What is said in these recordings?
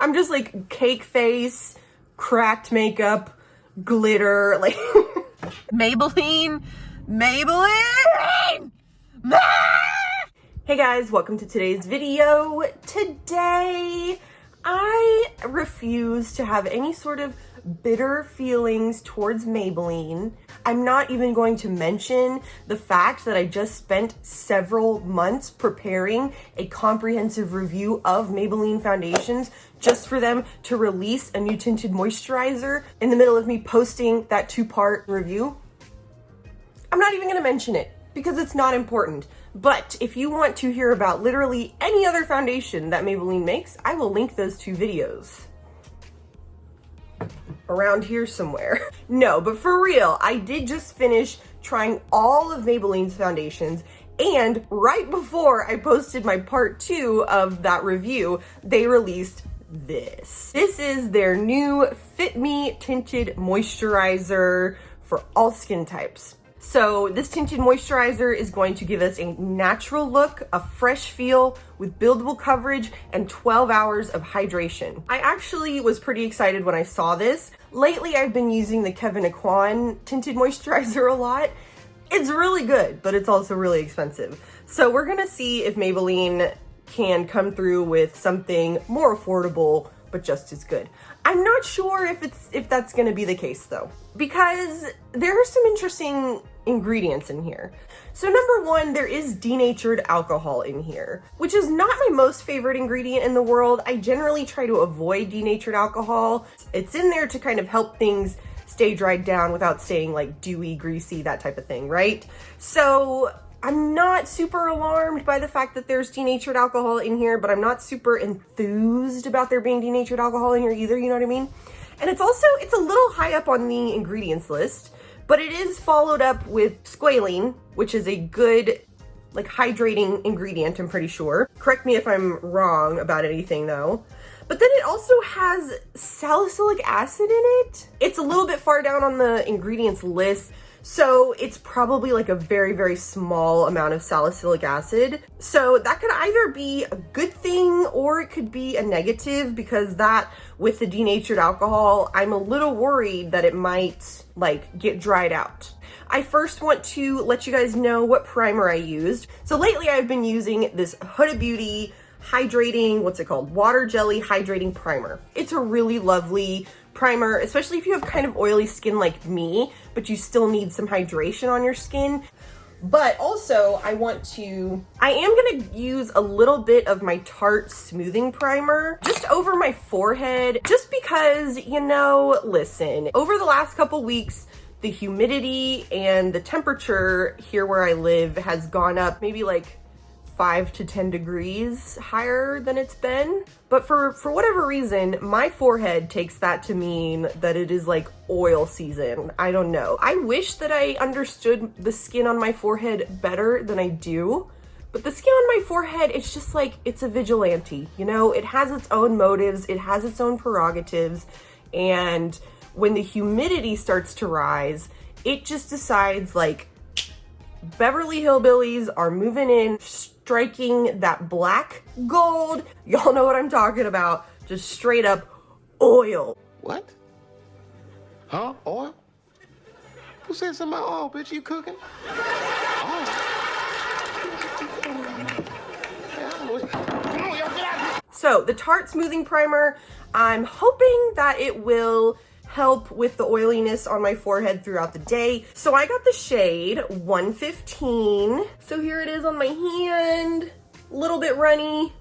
I'm just like cake face, cracked makeup, glitter, like Maybelline. Hey guys, welcome to today's video. Today, I refuse to have any sort of bitter feelings towards Maybelline. I'm not even going to mention the fact that I just spent several months preparing a comprehensive review of Maybelline foundations just for them to release a new tinted moisturizer in the middle of me posting that 2-part review. I'm not even gonna mention it because it's not important. But if you want to hear about literally any other foundation that Maybelline makes, I will link those 2 videos around here somewhere. No, but for real, I did just finish trying all of Maybelline's foundations, and right before I posted my part 2 of that review, they released this. This is their new Fit Me Tinted Moisturizer for all skin types. So this tinted moisturizer is going to give us a natural look, a fresh feel with buildable coverage and 12 hours of hydration. I actually was pretty excited when I saw this. Lately, I've been using the Kevyn Aucoin tinted moisturizer a lot. It's really good, but it's also really expensive. So we're gonna see if Maybelline can come through with something more affordable, but just as good. I'm not sure if that's gonna be the case though, because there are some interesting ingredients in here. So number 1, there is denatured alcohol in here, which is not my most favorite ingredient in the world. I generally try to avoid denatured alcohol. It's in there to kind of help things stay dried down without staying like dewy, greasy, that type of thing, right? So I'm not super alarmed by the fact that there's denatured alcohol in here, but I'm not super enthused about there being denatured alcohol in here either, you know what I mean? And it's a little high up on the ingredients list, but it is followed up with squalene, which is a good, like, hydrating ingredient, I'm pretty sure. Correct me if I'm wrong about anything though. But then it also has salicylic acid in it. It's a little bit far down on the ingredients list, so it's probably like a very, very small amount of salicylic acid. So that could either be a good thing or it could be a negative, because that, with the denatured alcohol, I'm a little worried that it might like get dried out. I first want to let you guys know what primer I used. So lately I've been using this Huda Beauty hydrating, what's it called? Water Jelly Hydrating Primer. It's a really lovely primer, especially if you have kind of oily skin like me, but you still need some hydration on your skin. But also I am gonna use a little bit of my Tarte Smoothing Primer just over my forehead, just because, you know, listen, over the last couple weeks, the humidity and the temperature here where I live has gone up maybe like 5 to 10 degrees higher than it's been. But for whatever reason, my forehead takes that to mean that it is like oil season. I don't know. I wish that I understood the skin on my forehead better than I do. But the skin on my forehead, it's just like, it's a vigilante, you know? It has its own motives, it has its own prerogatives, and when the humidity starts to rise, it just decides like, Beverly Hillbillies are moving in, striking that black gold. Y'all know what I'm talking about. Just straight up oil. What? Huh? Oil? Who said something about oil, bitch? You cooking? Oil. So the Tarte Smoothing Primer, I'm hoping that it will help with the oiliness on my forehead throughout the day. So I got the shade 115. So here it is on my hand, a little bit runny,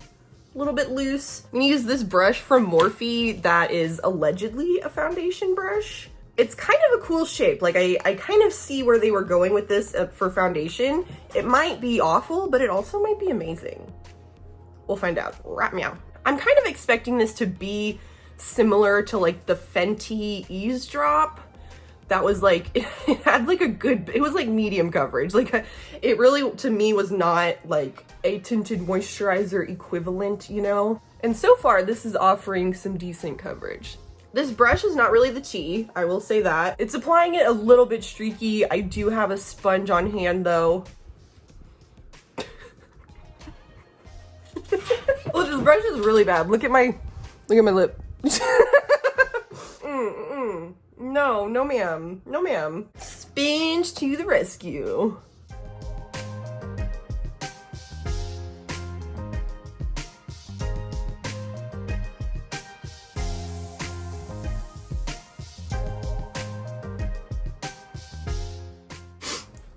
a little bit loose. I'm gonna use this brush from Morphe that is allegedly a foundation brush. It's kind of a cool shape. Like I kind of see where they were going with this for foundation. It might be awful, but it also might be amazing. We'll find out. Rat meow. I'm kind of expecting this to be similar to like the Fenty Eavesdrop. That was like, it had like it was like medium coverage. Like it really, to me, was not like a tinted moisturizer equivalent, you know? And so far this is offering some decent coverage. This brush is not really the tea, I will say that. It's applying it a little bit streaky. I do have a sponge on hand though. Oh, this brush is really bad. Look at my Look at my lip. No, no ma'am. No ma'am. Sponge to the rescue.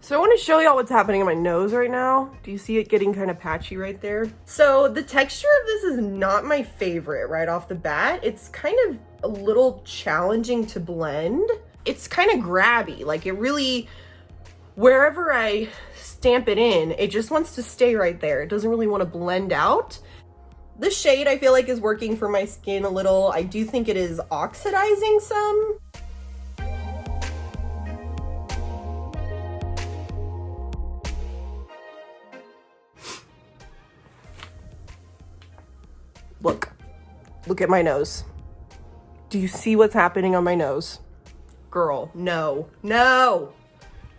So I want to show y'all what's happening in my nose right now. Do you see it getting kind of patchy right there? So the texture of this is not my favorite right off the bat. It's kind of a little challenging to blend. It's kind of grabby, like it really, wherever I stamp it in, it just wants to stay right there. It doesn't really want to blend out. The shade I feel like is working for my skin a little. I do think it is oxidizing some. Look at my nose. Do you see what's happening on my nose? Girl, no, no,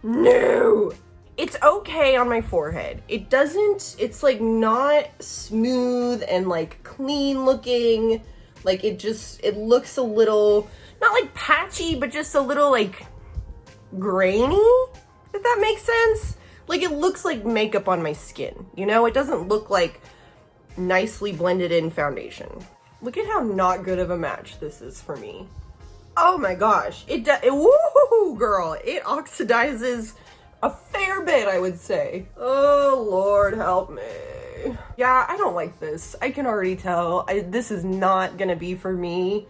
no. It's okay on my forehead. It doesn't, it's like not smooth and like clean looking. Like it looks a little, not like patchy, but just a little like grainy, if that makes sense. Like it looks like makeup on my skin, you know? It doesn't look like nicely blended in foundation. Look at how not good of a match this is for me. Oh my gosh, woo, girl, it oxidizes a fair bit, I would say. Oh Lord, help me. Yeah, I don't like this. I can already tell. This is not gonna be for me.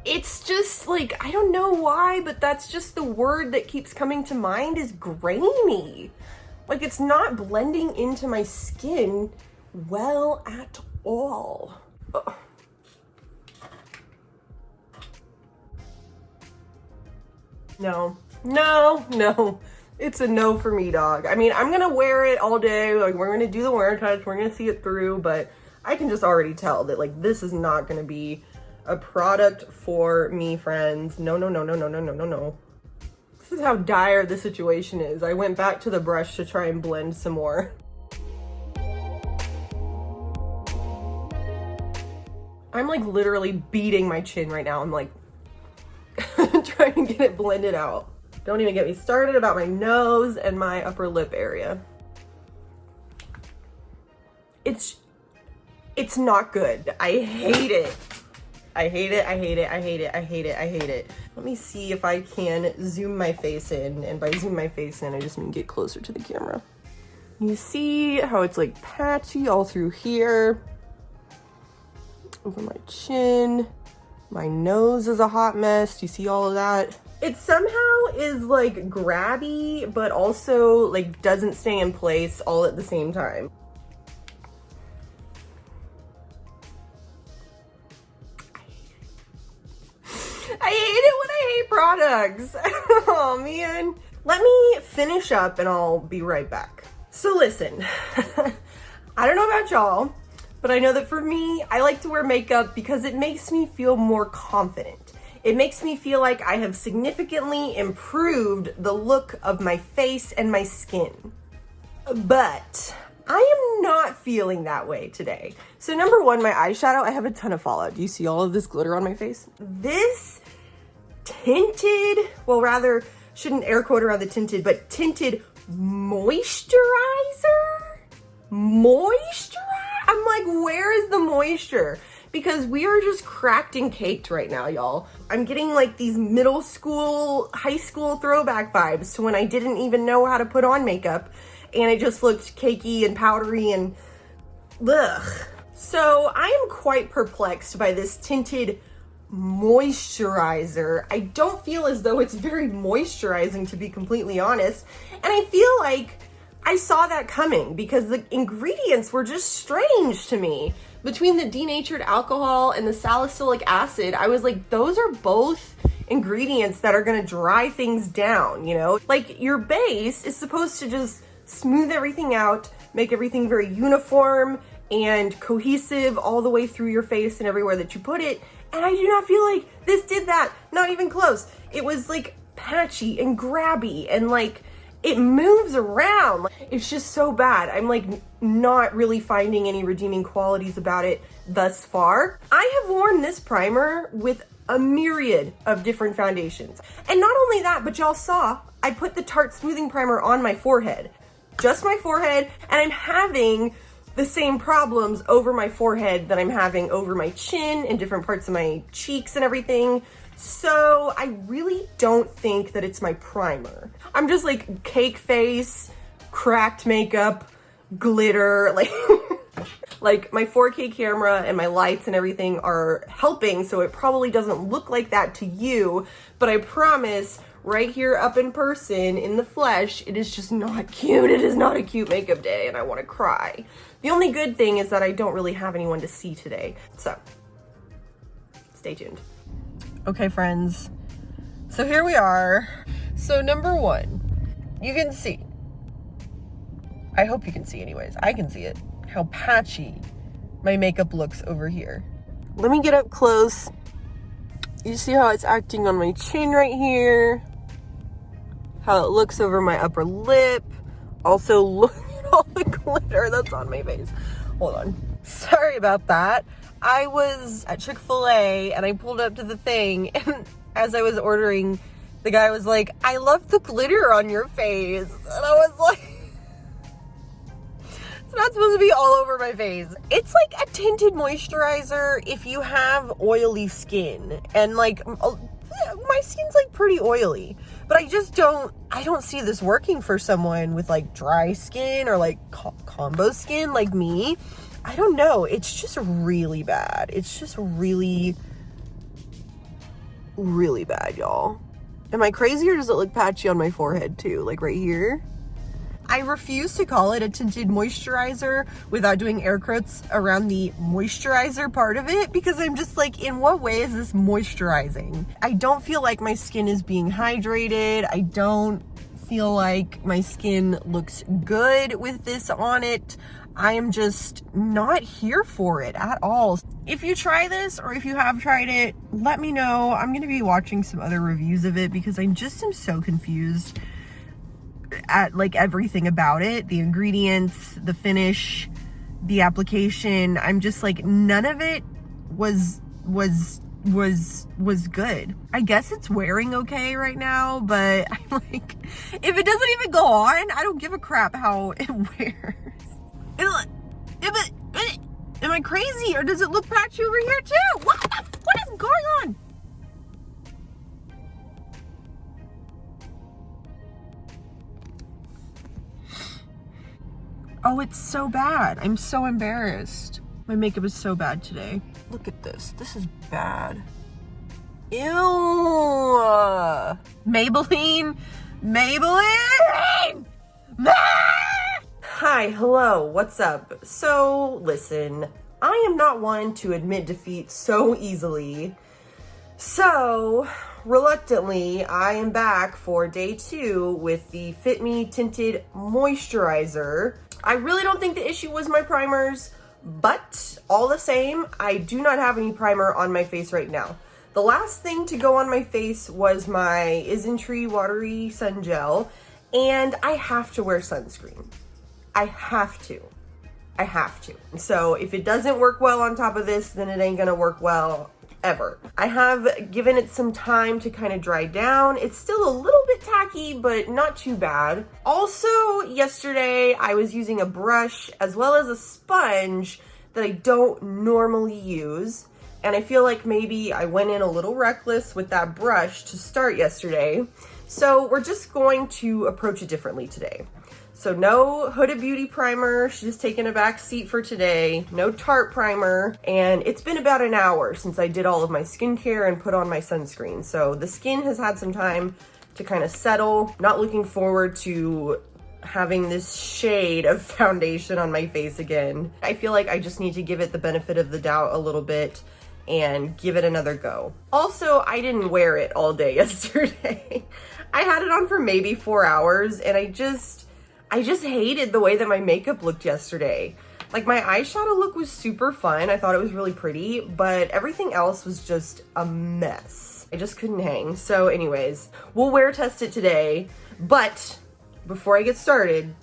It's just like, I don't know why, but that's just the word that keeps coming to mind is grainy. Like it's not blending into my skin well at all. Ugh. No, no, no. It's a no for me, dog. I mean, I'm gonna wear it all day. Like, we're gonna do the wear touch. We're gonna see it through, but I can just already tell that, like, this is not gonna be a product for me, friends. No, no, no, no, no, no, no, no, no. This is how dire the situation is. I went back to the brush to try and blend some more. I'm, like, literally beating my chin right now. I'm, like, trying to get it blended out. Don't even get me started about my nose and my upper lip area. It's not good. I hate it. I hate it, I hate it, I hate it, I hate it, I hate it. Let me see if I can zoom my face in. And by zoom my face in, I just mean get closer to the camera. You see how it's like patchy all through here. Over my chin. My nose is a hot mess. Do you see all of that? It somehow is like grabby, but also like doesn't stay in place all at the same time. I hate it when I hate products. Oh man. Let me finish up and I'll be right back. So listen, I don't know about y'all, but I know that for me, I like to wear makeup because it makes me feel more confident. It makes me feel like I have significantly improved the look of my face and my skin. But I am not feeling that way today. So number one, my eyeshadow, I have a ton of fallout. Do you see all of this glitter on my face? This tinted, well rather, shouldn't air quote around the tinted, but tinted moisturizer? I'm like, where is the moisture? Because we are just cracked and caked right now, y'all. I'm getting like these middle school, high school throwback vibes to when I didn't even know how to put on makeup and it just looked cakey and powdery and ugh. So I am quite perplexed by this tinted moisturizer. I don't feel as though it's very moisturizing, to be completely honest. And I feel like I saw that coming because the ingredients were just strange to me. Between the denatured alcohol and the salicylic acid, I was like, those are both ingredients that are gonna dry things down, you know? Like, your base is supposed to just smooth everything out, make everything very uniform and cohesive all the way through your face and everywhere that you put it. And I do not feel like this did that, not even close. It was like patchy and grabby and like, it moves around. It's just so bad. I'm like not really finding any redeeming qualities about it thus far. I have worn this primer with a myriad of different foundations. And not only that, but y'all saw, I put the Tarte Smoothing Primer on my forehead. Just my forehead, and I'm having the same problems over my forehead that I'm having over my chin and different parts of my cheeks and everything. So I really don't think that it's my primer. I'm just like cake face, cracked makeup, glitter, like like my 4K camera and my lights and everything are helping, so it probably doesn't look like that to you, but I promise right here up in person, in the flesh, it is just not cute. It is not a cute makeup day and I want to cry. The only good thing is that I don't really have anyone to see today, so stay tuned. Okay, friends, so here we are. So number one, you can see, I hope you can see anyways, I can see it, how patchy my makeup looks over here. Let me get up close. You see how it's acting on my chin right here, how it looks over my upper lip. Also, look at all the glitter that's on my face. Hold on. Sorry about that. I was at Chick-fil-A and I pulled up to the thing, and as I was ordering, the guy was like, "I love the glitter on your face." And I was like, it's not supposed to be all over my face. It's like a tinted moisturizer if you have oily skin. And like, my skin's like pretty oily, but I don't see this working for someone with like dry skin or like combo skin like me. I don't know. It's just really bad. It's just really, really bad, y'all. Am I crazy, or does it look patchy on my forehead too? Like right here? I refuse to call it a tinted moisturizer without doing air quotes around the moisturizer part of it, because I'm just like, in what way is this moisturizing? I don't feel like my skin is being hydrated. I don't feel like my skin looks good with this on it. I am just not here for it at all. If you try this, or if you have tried it, let me know. I'm going to be watching some other reviews of it because I just am so confused at like everything about it, the ingredients, the finish, the application. I'm just like, none of it was good. I guess it's wearing okay right now, but I'm like, if it doesn't even go on, I don't give a crap how it wears. Am I crazy, or does it look patchy over here too? What is going on? Oh, it's so bad. I'm so embarrassed. My makeup is so bad today. Look at this. This is bad. Ew. Maybelline. Hi, hello, what's up? So, listen, I am not one to admit defeat so easily. So, reluctantly, I am back for day 2 with the Fit Me Tinted Moisturizer. I really don't think the issue was my primers, but all the same, I do not have any primer on my face right now. The last thing to go on my face was my Isntree Watery Sun Gel, and I have to wear sunscreen. I have to. So if it doesn't work well on top of this, then it ain't gonna work well ever. I have given it some time to kind of dry down. It's still a little bit tacky, but not too bad. Also, yesterday I was using a brush as well as a sponge that I don't normally use. And I feel like maybe I went in a little reckless with that brush to start yesterday. So we're just going to approach it differently today. So no Huda Beauty primer, she's just taking a back seat for today. No Tarte primer, and it's been about an hour since I did all of my skincare and put on my sunscreen. So the skin has had some time to kind of settle. Not looking forward to having this shade of foundation on my face again. I feel like I just need to give it the benefit of the doubt a little bit and give it another go. Also, I didn't wear it all day yesterday. I had it on for maybe 4 hours, and I just hated the way that my makeup looked yesterday. Like, my eyeshadow look was super fun. I thought it was really pretty, but everything else was just a mess. I just couldn't hang. So anyways, we'll wear test it today, but before I get started,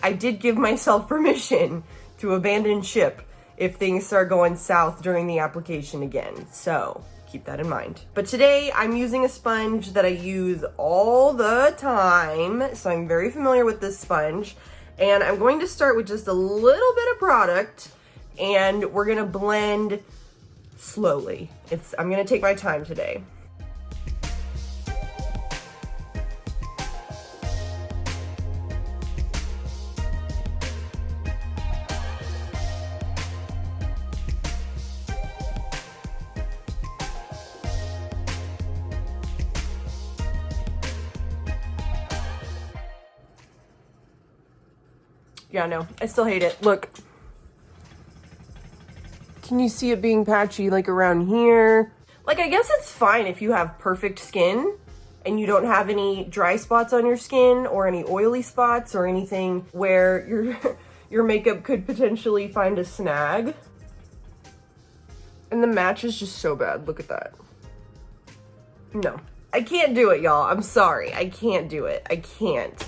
I did give myself permission to abandon ship if things start going south during the application again. So keep that in mind. But today I'm using a sponge that I use all the time. So I'm very familiar with this sponge. And I'm going to start with just a little bit of product and we're gonna blend slowly. I'm gonna take my time today. Yeah, no, I still hate it. Look. Can you see it being patchy like around here? Like, I guess it's fine if you have perfect skin and you don't have any dry spots on your skin or any oily spots or anything where your makeup could potentially find a snag. And the match is just so bad. Look at that. No. I can't do it, y'all. I'm sorry. I can't do it. I can't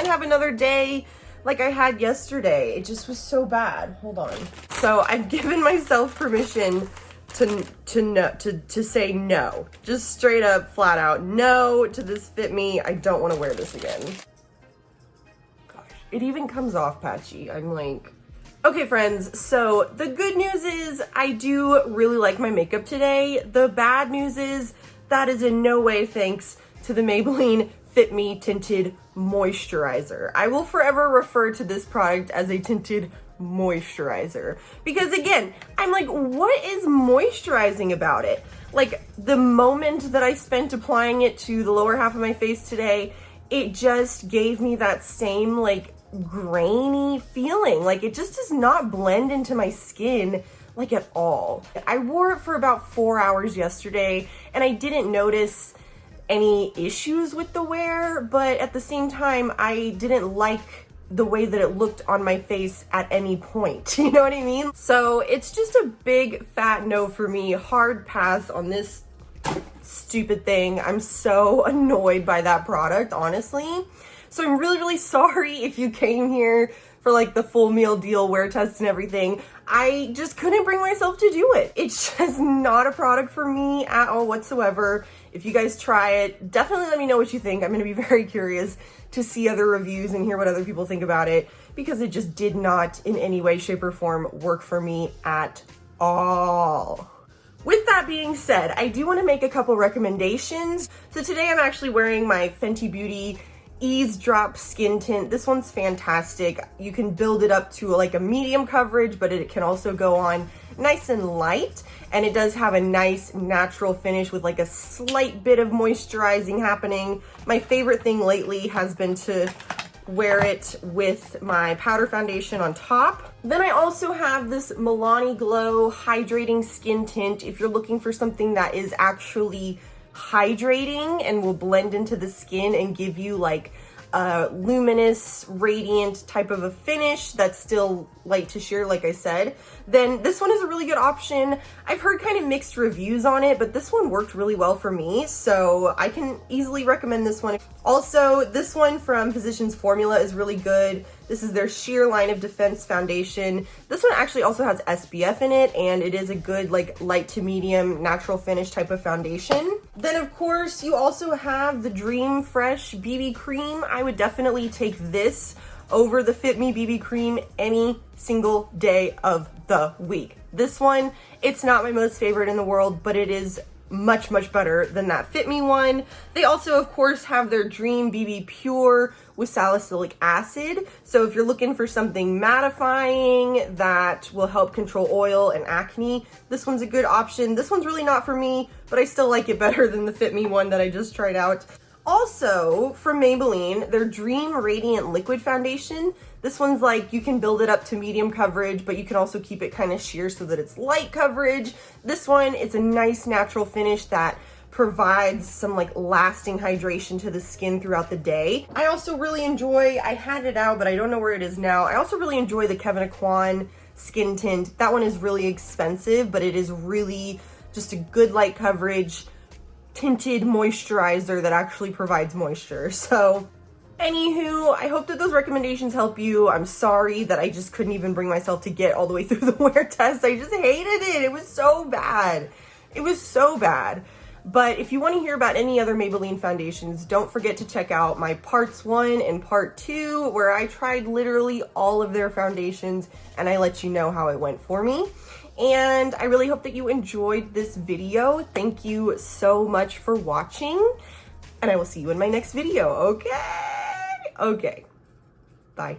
have another day like I had yesterday. It just was so bad. Hold on. So I've given myself permission to say no. Just straight up, flat out, no to this Fit Me. I don't want to wear this again. Gosh, it even comes off patchy. I'm like, okay friends, so the good news is I do really like my makeup today. The bad news is that is in no way thanks to the Maybelline Fit Me Tinted Moisturizer. I will forever refer to this product as a tinted moisturizer because again, I'm like, what is moisturizing about it? Like the moment that I spent applying it to the lower half of my face today, it just gave me that same like grainy feeling. Like it just does not blend into my skin like at all. I wore it for about 4 hours yesterday and I didn't notice any issues with the wear, but at the same time, I didn't like the way that it looked on my face at any point. You know what I mean? So it's just a big fat no for me, hard pass on this stupid thing. I'm so annoyed by that product, honestly. So I'm really, really sorry if you came here for like the full meal deal, wear test and everything. I just couldn't bring myself to do it. It's just not a product for me at all whatsoever. If you guys try it, definitely let me know what you think. I'm gonna be very curious to see other reviews and hear what other people think about it because it just did not in any way, shape, or form work for me at all. With that being said, I do wanna make a couple recommendations. So today I'm actually wearing my Fenty Beauty Ease Drop Skin Tint. This one's fantastic. You can build it up to like a medium coverage, but it can also go on nice and light. And it does have a nice natural finish with like a slight bit of moisturizing happening. My favorite thing lately has been to wear it with my powder foundation on top. Then I also have this Milano Glow Hydrating Skin Tint. If you're looking for something that is actually hydrating and will blend into the skin and give you like a luminous, radiant type of a finish that's still light to sheer, like I said, then this one is a really good option. I've heard kind of mixed reviews on it, but this one worked really well for me, so I can easily recommend this one. Also, this one from Physicians Formula is really good. This is their Sheer Line of Defense Foundation. This one actually also has SPF in it, and it is a good like light to medium natural finish type of foundation. Then of course, you also have the Dream Fresh BB Cream. I would definitely take this over the Fit Me BB Cream any single day of the week. This one, it's not my most favorite in the world, but it is much, much better than that Fit Me one. They also, of course, have their Dream BB Pure with salicylic acid. So if you're looking for something mattifying that will help control oil and acne, this one's a good option. This one's really not for me, but I still like it better than the Fit Me one that I just tried out. Also, from Maybelline, their Dream Radiant Liquid Foundation. This one's like, you can build it up to medium coverage, but you can also keep it kind of sheer so that it's light coverage. This one, it's a nice natural finish that provides some like lasting hydration to the skin throughout the day. I also really enjoy, I had it out, but I don't know where it is now. I also really enjoy the Kevyn Aucoin Skin Tint. That one is really expensive, but it is really just a good light coverage tinted moisturizer that actually provides moisture. So Anywho, I hope that those recommendations help you. I'm sorry that I just couldn't even bring myself to get all the way through the wear test. I just hated it. It was so bad. It was so bad. But if you want to hear about any other Maybelline foundations, don't forget to check out my parts 1 and part 2, where I tried literally all of their foundations and I let you know how it went for me. And I really hope that you enjoyed this video. Thank you so much for watching, and I will see you in my next video, okay? Okay, bye.